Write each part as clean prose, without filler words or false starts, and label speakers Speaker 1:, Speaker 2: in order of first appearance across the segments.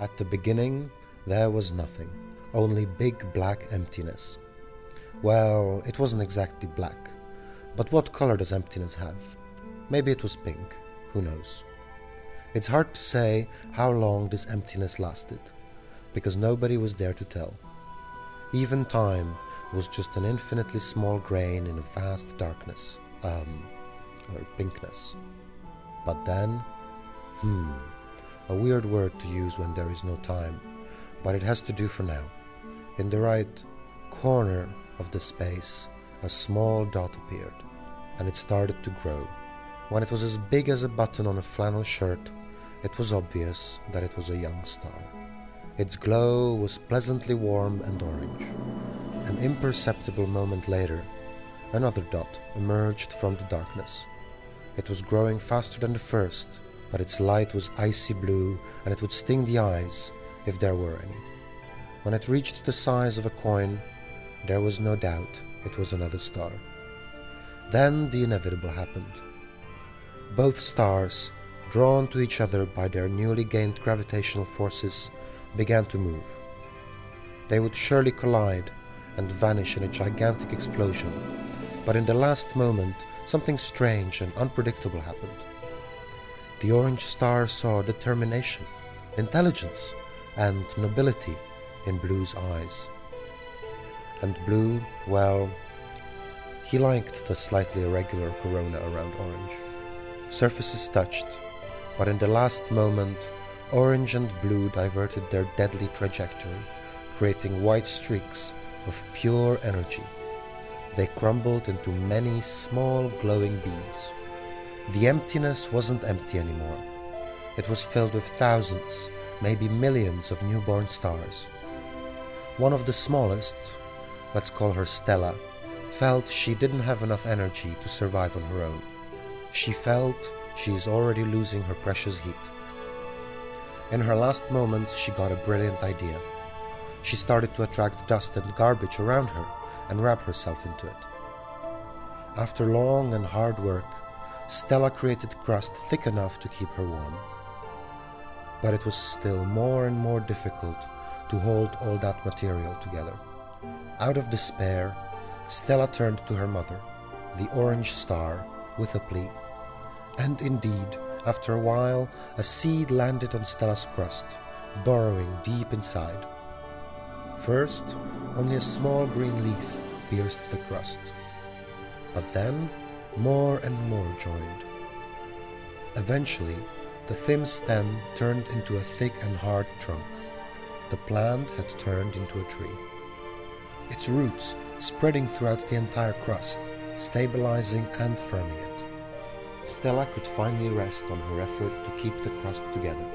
Speaker 1: At the beginning, there was nothing, only big black emptiness. Well, it wasn't exactly black, but what color does emptiness have? Maybe it was pink, who knows? It's hard to say how long this emptiness lasted, because nobody was there to tell. Even time was just an infinitely small grain in a vast darkness, or pinkness. But then, a weird word to use when there is no time, but it has to do for now. In the right corner of the space, a small dot appeared, and it started to grow. When it was as big as a button on a flannel shirt, it was obvious that it was a young star. Its glow was pleasantly warm and orange. An imperceptible moment later, another dot emerged from the darkness. It was growing faster than the first, but its light was icy blue, and it would sting the eyes if there were any. When it reached the size of a coin, there was no doubt it was another star. Then the inevitable happened. Both stars, drawn to each other by their newly gained gravitational forces, began to move. They would surely collide and vanish in a gigantic explosion, but in the last moment, something strange and unpredictable happened. The orange star saw determination, intelligence, and nobility in Blue's eyes. And Blue, well, he liked the slightly irregular corona around Orange. Surfaces touched, but in the last moment, Orange and Blue diverted their deadly trajectory, creating white streaks of pure energy. They crumbled into many small glowing beads. The emptiness wasn't empty anymore. It was filled with thousands, maybe millions of newborn stars. One of the smallest, let's call her Stella, felt she didn't have enough energy to survive on her own. She felt she is already losing her precious heat. In her last moments, she got a brilliant idea. She started to attract dust and garbage around her and wrap herself into it. After long and hard work, Stella created crust thick enough to keep her warm. But it was still more and more difficult to hold all that material together. Out of despair, Stella turned to her mother, the orange star, with a plea. And indeed, after a while, a seed landed on Stella's crust, burrowing deep inside. First, only a small green leaf pierced the crust. But then, more and more joined. Eventually, the thin stem turned into a thick and hard trunk. The plant had turned into a tree. Its roots spreading throughout the entire crust, stabilizing and firming it. Stella could finally rest on her effort to keep the crust together.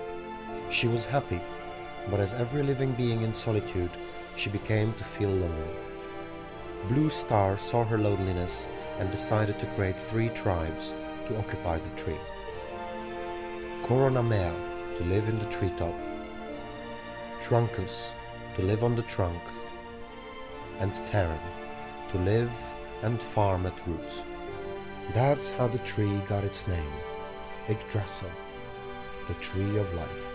Speaker 1: She was happy, but as every living being in solitude, she began to feel lonely. Blue Star saw her loneliness and decided to create 3 tribes to occupy the tree. Coronamea, to live in the treetop, Truncus, to live on the trunk, and Terran, to live and farm at roots. That's how the tree got its name, Yggdrasil, the Tree of Life.